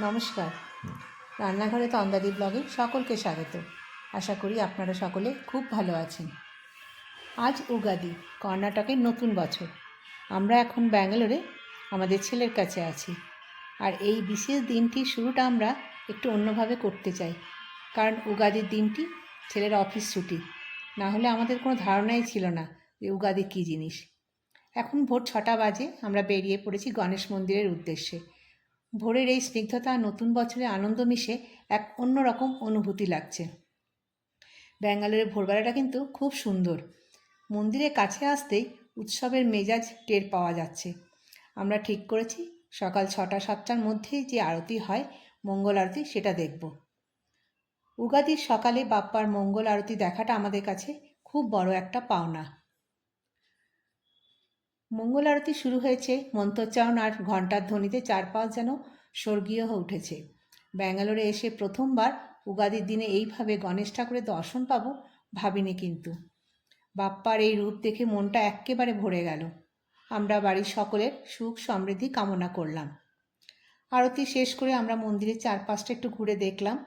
নমস্কার, রান্নাঘরে তন্দাদি ব্লগে সকলকে স্বাগত। আশা করি আপনারা সকলে খুব ভালো আছেন। আজ উগাদি, কর্ণাটকের নতুন বছর। আমরা এখন ব্যাঙ্গালোরে আমাদের ছেলের কাছে আছি। আর এই বিশেষ দিনটির শুরুটা আমরা একটু অন্যভাবে করতে চাই, কারণ উগাদির দিনটি ছেলের অফিস ছুটি। না হলে আমাদের কোনো ধারণাই ছিল না যে উগাদি কী জিনিস। এখন ভোর 6টা বাজে, আমরা বেরিয়ে পড়েছি গণেশ মন্দিরের উদ্দেশ্যে। ভোরের এই স্নিগ্ধতা নতুন বছরে আনন্দ মিশে এক অন্যরকম অনুভূতি লাগছে। ব্যাঙ্গালোরের ভোরবেলাটা কিন্তু খুব সুন্দর। মন্দিরের কাছে আসতেই উৎসবের মেজাজ টের পাওয়া যাচ্ছে। আমরা ঠিক করেছি সকাল 6টা-7টার মধ্যেই যে আরতি হয়, মঙ্গল আরতি, সেটা দেখব। উগাদির সকালে বাপ্পার মঙ্গল আরতি দেখাটা আমাদের কাছে খুব বড় একটা পাওনা। মঙ্গল আরতি শুরু হয়েছে মন্ত্রোচ্চারণ আর ঘণ্টার ধ্বনিতে, চারপাশ যেন স্বর্গীয় হয়ে উঠেছে। ব্যাঙ্গালোরে এসে প্রথমবার উগাদির দিনে এইভাবে গণেশ ঠাকুরের দর্শন পাবো ভাবিনি, কিন্তু বাপ্পার এই রূপ দেখে মনটা এক্কেবারে ভরে গেল। আমরা বাড়ির সকলের সুখ সমৃদ্ধি কামনা করলাম। আরতি শেষ করে আমরা মন্দিরের চারপাশটা একটু ঘুরে দেখলাম।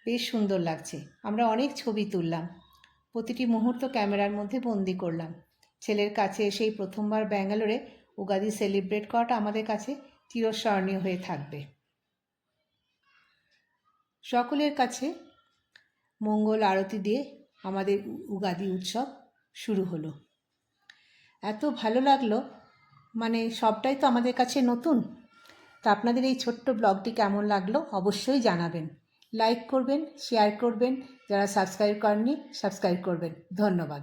বেশ সুন্দর লাগছে। আমরা অনেক ছবি তুললাম, প্রতিটি মুহূর্ত ক্যামেরার মধ্যে বন্দি করলাম। ছেলের কাছে এসেই প্রথমবার ব্যাঙ্গালোরে উগাদি সেলিব্রেট করাটা আমাদের কাছে চিরস্মরণীয় হয়ে থাকবে। সকলের কাছে মঙ্গল আরতি দিয়ে আমাদের উগাদি উৎসব শুরু হলো। এত ভালো লাগলো, মানে সবটাই তো আমাদের কাছে নতুন। তা আপনাদের এই ছোট্ট ব্লগটি কেমন লাগলো অবশ্যই জানাবেন। লাইক করবেন, শেয়ার করবেন, যারা সাবস্ক্রাইব করেননি সাবস্ক্রাইব করবেন। ধন্যবাদ।